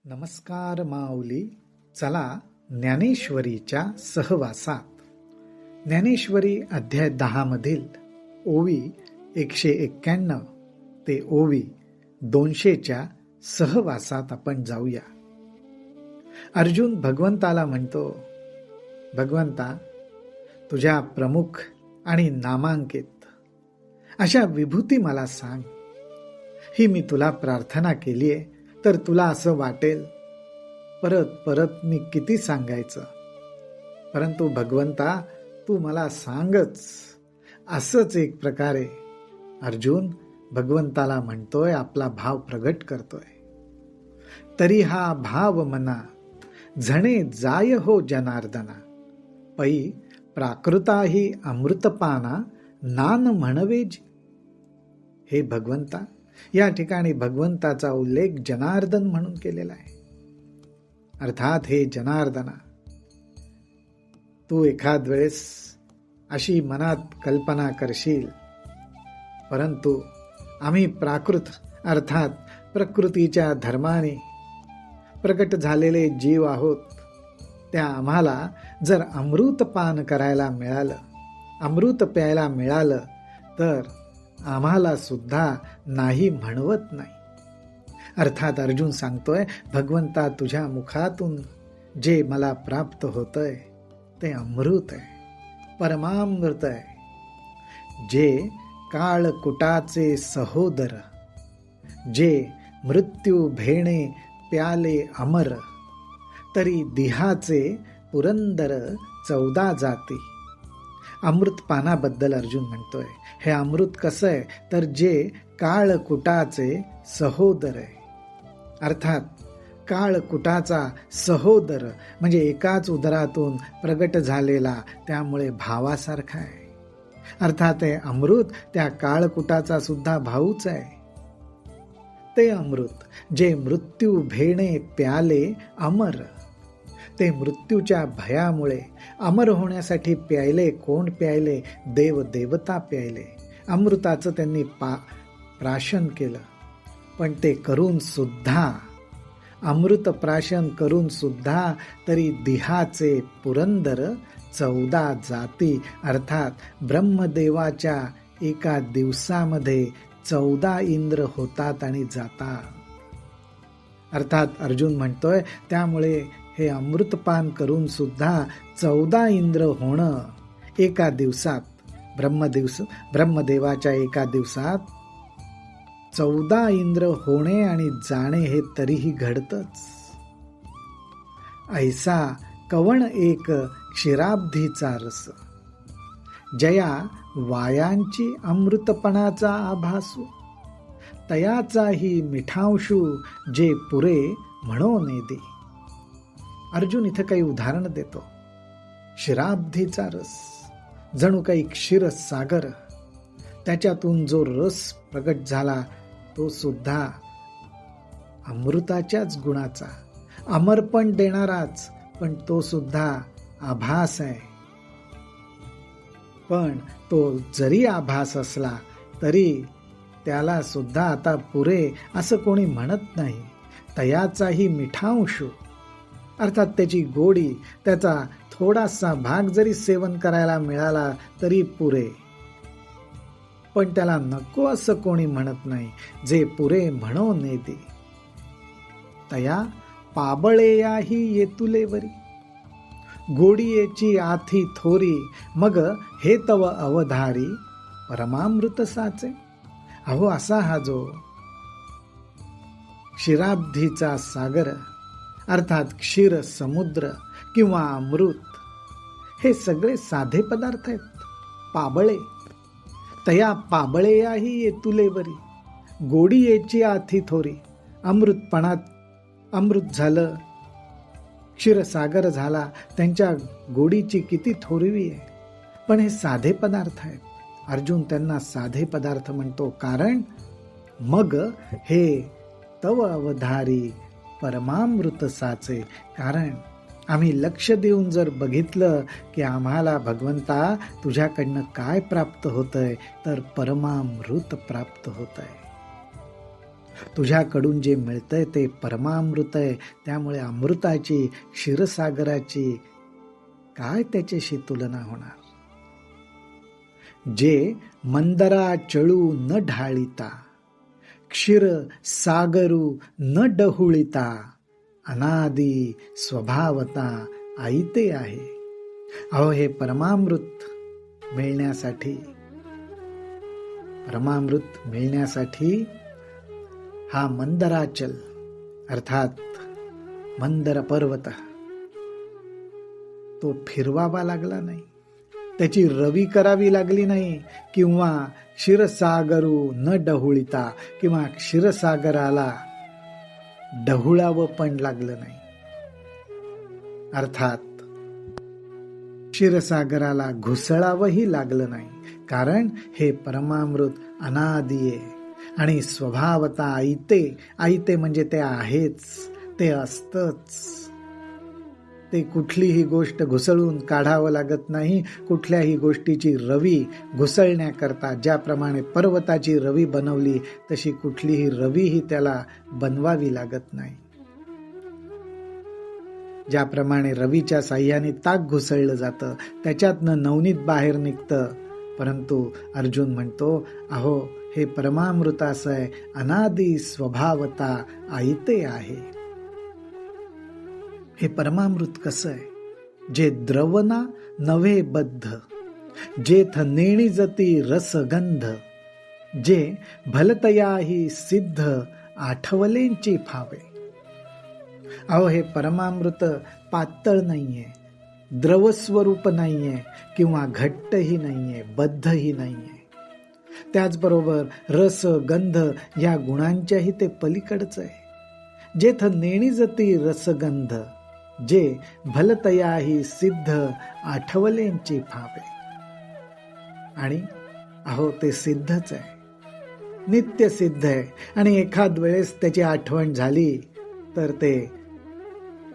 नमस्कार माऊली. चला ज्ञानेश्वरीच्या सहवासात. ज्ञानेश्वरी अध्याय 10 मधील ओवी 191 ते ओवी 200च्या सहवासात आपण जाऊया. अर्जुन भगवंताला म्हणतो, भगवंता, तुझ्या प्रमुख आणि नामांकित अशा विभूती मला सांग. ही मी तुला प्रार्थना केलीये, तर तुला असं वाटेल परत परत मी किती सांगायचं, परंतु भगवंता तू मला सांगच. असंच एक प्रकारे अर्जुन भगवंताला म्हणतोय, आपला भाव प्रगट करतोय. तरी हा भाव मना झणे जाय हो जनार्दना, पै प्राकृताही अमृतपाना नान म्हणवेज. हे भगवंता, या ठिकाणी भगवंताचा उल्लेख जनार्दन म्हणून केलेला आहे. अर्थात हे जनार्दना, तू एखाद वेळेस अशी मनात कल्पना करशील, परंतु आम्ही प्राकृत अर्थात प्रकृतीच्या धर्माने प्रकट झालेले जीव आहोत. त्या आम्हाला जर अमृत पान करायला मिळालं, अमृत प्यायला मिळालं, तर आम्हाला सुद्धा नाही म्हणवत नाही. अर्थात अर्जुन सांगतोय, भगवंता तुझ्या मुखातून जे मला प्राप्त होतंय ते अमृत आहे, परमामृत आहे. जे काळकुटाचे सहोदर, जे मृत्यू भेणे प्याले अमर, तरी दिहाचे पुरंदर 14 जाती. अमृत पानाबद्दल अर्जुन म्हणतोय. हे अमृत कसं आहे, तर जे काळकुटाचे सहोदर आहे. अर्थात काळकुटाचा सहोदर म्हणजे एकाच उदरातून प्रगट झालेला, त्यामुळे भावासारखा आहे. अर्थात हे अमृत त्या काळकुटाचा सुद्धा भाऊच आहे. ते अमृत जे मृत्यू भेणे प्याले अमर, ते मृत्यूच्या भयामुळे अमर होण्यासाठी प्यायले. कोण प्यायले? देव देवता प्यायले. अमृताचं त्यांनी प्राशन केलं, पण ते करून सुद्धा, अमृत प्राशन करून सुद्धा, तरी दिहाचे पुरंदर 14 जाती. अर्थात ब्रह्मदेवाच्या एका दिवसामध्ये 14 इंद्र होतात आणि जातात. अर्थात अर्जुन म्हणतोय, त्यामुळे हे अमृतपान करून सुद्धा 14 इंद्र होणं एका दिवसात, ब्रह्मदेवाच्या एका दिवसात 14 इंद्र होणे आणि जाणे हे तरीही घडतच. ऐसा कवण एक क्षीराब्धीचा रस, जया वायांची अमृतपणाचा आभासू, तयाचाही मिठांशू जे पुरे म्हणो नेदी. अर्जुन इथं काही उदाहरण देतो. क्षीराब्धीचा रस, जणू काही क्षीर सागर, त्याच्यातून जो रस प्रगट झाला तो सुद्धा अमृताच्याच गुणाचा, अमरपण देणाराच, पण तो सुद्धा आभास आहे. पण तो जरी आभास असला तरी त्याला सुद्धा आता पुरे असं कोणी म्हणत नाही. तयाचाही मिठांशू, अर्थात त्याची गोडी, त्याचा थोडासा भाग जरी सेवन करायला मिळाला तरी पुरे, पण त्याला नको असं कोणी म्हणत नाही. जे पुरे म्हणो नेते, तया पाबळेयाही येतुलेवरी, गोडीयेची आथी थोरी, मग हे तव अवधारी परमामृत साचे. अहो, असा हा जो क्षीराब्धीचा सागर, अर्थात क्षीर समुद्र किंवा अमृत, हे सगळे साधे पदार्थ आहेत. पाबळे, तया पाबळेयाही येतुलेवरी, गोडी येची आथी थोरी. अमृतपणात अमृत झालं, क्षीरसागर झाला, त्यांच्या गोडीची किती थोरवी आहे. पण हे साधे पदार्थ आहेत. अर्जुन त्यांना साधे पदार्थ म्हणतो, कारण मग हे तव अवधारी परमामृत साचे. कारण आम्ही लक्ष देऊन जर बघितलं की आम्हाला भगवंता तुझ्याकडनं काय प्राप्त होतंय, तर परमामृत प्राप्त होतंय. तुझ्याकडून जे मिळतंय ते परमामृत आहे, त्यामुळे अमृताची, क्षीरसागराची काय त्याच्याशी तुलना होणार. जे मंदरा चळू न ढाळिता, क्षीर सागरू न डहुळिता, अनादी स्वभावता आईते आहे. अहो, हे परमामृत मिळण्यासाठी हा मंदराचल अर्थात मंदर पर्वत तो फिरवावा लागला नाही, त्याची रवी करावी लागली नाही, किंवा क्षीरसागरू न डहुळिता किंवा क्षीरसागराला डहुळावं पण लागलं नाही. अर्थात क्षीरसागराला घुसळावंही लागलं नाही, कारण हे परमामृत अनादी आहे आणि स्वभावता आईते म्हणजे ते आहेच, ते असतंच. ते कुठलीही गोष्ट घुसळून काढावं लागत नाही. कुठल्याही गोष्टीची रवी घुसळण्याकरता ज्याप्रमाणे पर्वताची रवी बनवली तशी कुठलीही रवीही त्याला बनवावी लागत नाही. ज्याप्रमाणे रवीच्या साह्याने ताक घुसळलं जातं, त्याच्यातनं नवनीत बाहेर निघतं, परंतु अर्जुन म्हणतो, अहो हे परमामृत असं आहे, अनादी स्वभावता आईते आहे. हे परमामृत कसं आहे, जे द्रवना नव्हे बद्ध, जेथ नेणी जती रसगंध, जे भलतयाही सिद्ध आठवलेंची फावे. अहो हे परमामृत पातळ नाहीये, द्रवस्वरूप नाहीये, किंवा घट्टही नाहीये, बद्धही नाहीये. त्याचबरोबर रस गंध या गुणांच्याही ते पलीकडचं आहे. जेथ नेणी जती रसगंध, जे भलतयाही सिद्ध आठवलेंची फावे. आणि अहो ते सिद्धच आहे, नित्य सिद्ध आहे, आणि एखाद वेळेस त्याची आठवण झाली तर ते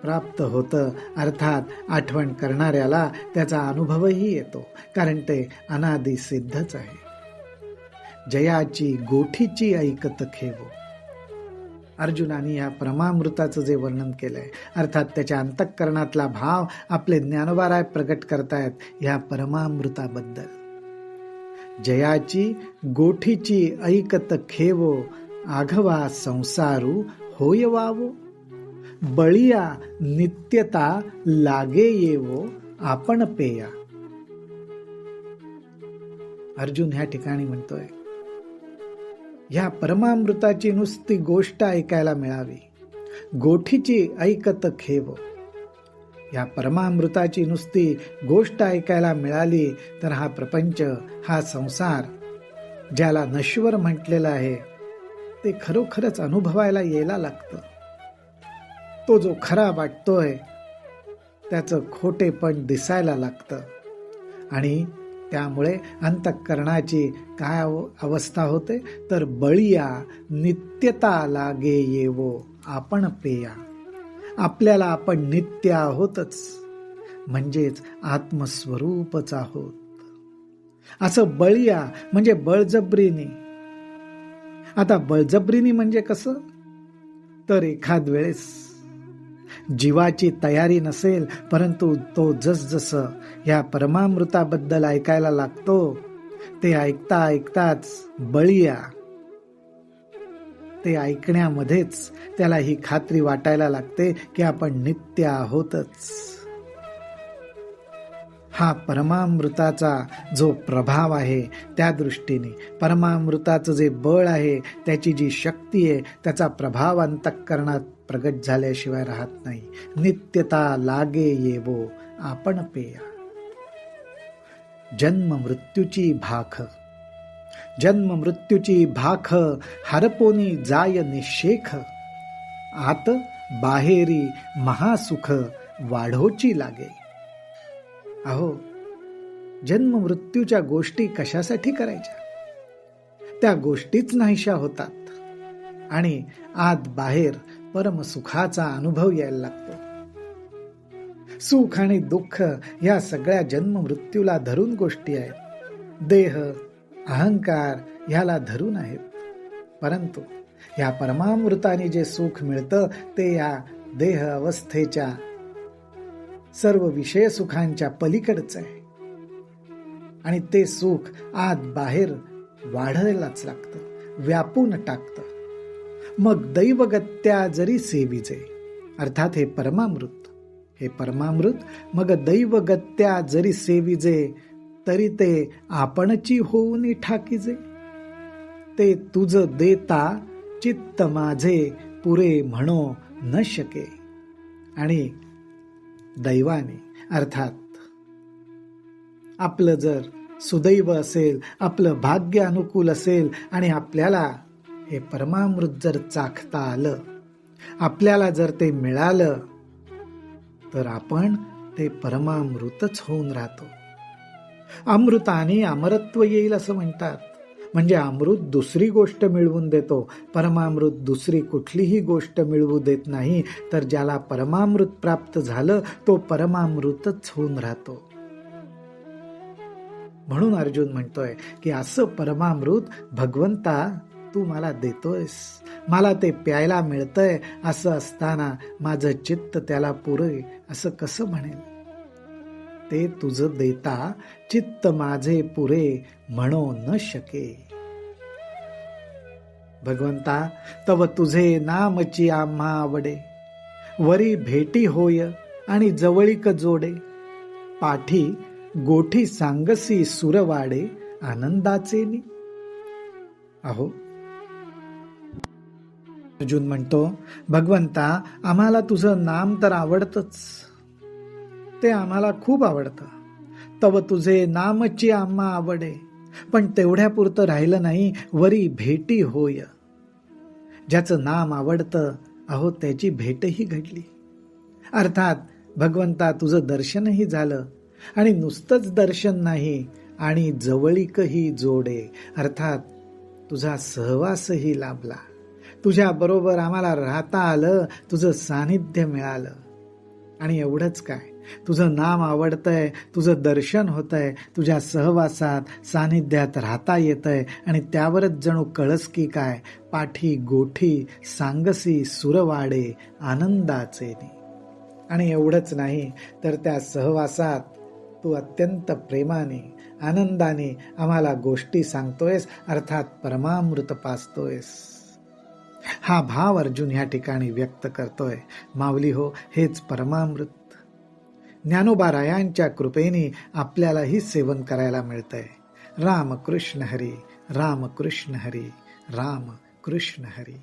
प्राप्त होतं. अर्थात आठवण करणाऱ्याला त्याचा अनुभवही येतो, कारण ते अनादी सिद्धच आहे. जयाची गोठीची ऐकत खेवो. अर्जुनाने या परमामृताचं जे वर्णन केलंय, अर्थात त्याच्या अंतःकरणातला भाव आपले ज्ञानोबाराय प्रगट करतायत या परमामृताबद्दल. जयाची गोठीची ऐकत खेवो, आघवा संसारू होय वावो, बळिया नित्यता लागे येवो आपण पेया. अर्जुन ह्या ठिकाणी म्हणतोय, ह्या परमामृताची नुसती गोष्ट ऐकायला मिळावी, गोठीची ऐकत खेव. या परमामृताची नुसती गोष्ट ऐकायला मिळाली तर हा प्रपंच, हा संसार ज्याला नश्वर म्हटलेला आहे, ते खरोखरच अनुभवायला यायला लागतं. तो जो खरा वाटतोय त्याचं खोटेपण दिसायला लागतं, आणि त्यामुळे अंतःकरणाची काय अवस्था होते तर बळिया नित्यता लागे येवो आपण पेया. आपल्याला आपण नित्य आहोतच, म्हणजेच आत्मस्वरूपच आहोत असं बळिया म्हणजे बळजबरीने. आता बळजबरीने म्हणजे कसं तर एखाद वेळेस जीवाची तयारी नसेल, परंतु तो जसजसं या परमामृताबद्दल ऐकायला लागतो, ते ऐकताच बळीया ते ऐकण्यामध्येच त्याला ही खात्री वाटायला लागते की आपण नित्य आहोतच. हा परमामृताचा जो प्रभाव आहे, त्या दृष्टीने परमामृताचं जे बळ आहे, त्याची जी शक्ती आहे, त्याचा प्रभाव अंतःकरणात प्रगट झाल्याशिवाय राहत नाही. नित्यता लागे येवो आपण पेया. जन्म मृत्यूची भाख हरपोनी जाय निशेख, आत बाहेरी महासुख वाढोची लागे. अहो जन्म मृत्यूच्या गोष्टी कशासाठी करायच्या, त्या गोष्टीच नाहीशा होतात आणि आत बाहेर परमसुखाचा अनुभव यायला लागतो. सुख आणि दुःख या सगळ्या जन्म मृत्यूला धरून गोष्टी आहेत, देह अहंकार ह्याला धरून आहेत, परंतु ह्या परमामृताने जे सुख मिळतं ते या देह अवस्थेच्या सर्व विषय सुखांच्या पलीकडचं आहे. आणि ते सुख आत बाहेर वाढायलाच लागतं, व्यापून टाकतं. मग दैवगत्या जरी सेविजे, अर्थात हे परमामृत मग दैवगत्या जरी सेविजे, तरी ते आपणची होऊन ठाकीजे. ते तुझ देता चित्त माझे पुरे म्हणो न शके. आणि दैवाने अर्थात आपलं जर सुदैव असेल, आपलं भाग्य अनुकूल असेल आणि आपल्याला हे परमामृत जर चाखता आलं, आपल्याला जर ते मिळालं, तर आपण ते परमामृतच होऊन राहतो. अमृताने अमरत्व येईल असं म्हणतात. म्हणजे अमृत दुसरी गोष्ट मिळवून देतो, परमामृत दुसरी कुठलीही गोष्ट मिळवू देत नाही. तर ज्याला परमामृत प्राप्त झालं तो परमामृतच होऊन राहतो. म्हणून अर्जुन म्हणतोय की असं परमामृत भगवंता तू मला देतोयस, मला ते प्यायला मिळतंय, असं असताना माझं चित्त त्याला पुरे असं कसं म्हणेल. ते तुझं देता चित्त माझे पुरे म्हणो न शके. भगवंता तव तुझे नामची आम्हा आवडे, वरी भेटी होय आणि जवळीक जोडे. पाठी गोठी सांगसी सुरवाडे आनंदाचे नी. अहो अर्जुन म्हणतो, भगवंता आम्हाला तुझं नाम तर आवडतच, ते आम्हाला खूप आवडतं. तव तुझे नामची आम्हा आवडे, पण तेवढ्यापुरतं राहिलं नाही, वरी भेटी होय. ज्याचं नाम आवडतं, अहो त्याची भेटही घडली. अर्थात भगवंता तुझं दर्शनही झालं, आणि नुसतंच दर्शन नाही, आणि जवळीकही जोडे, अर्थात तुझा सहवासही लाभला. तुझ्या बरोबर आम्हाला राहता आलं, तुझं सानिध्य मिळालं. आणि एवढंच काय, तुझं नाम आवडतंय, तुझं दर्शन होतंय, तुझ्या सहवासात सानिध्यात राहता येतंय, आणि त्यावरच जणू कळस की काय, पाठी गोठी सांगसी सुरवाडे आनंदाचे नी. आणि एवढंच नाही, तर त्या सहवासात तू अत्यंत प्रेमाने आनंदाने आम्हाला गोष्टी सांगतोयस, अर्थात परमामृत पाजतोयस. हा भाव अर्जुन ह्या ठिकाणी व्यक्त करतोय. माऊली हो, हेच परमामृत ज्ञानोबा रायांच्या कृपेने आपल्यालाही सेवन करायला मिळतंय. राम कृष्ण हरी, राम कृष्ण हरी, राम कृष्ण हरी.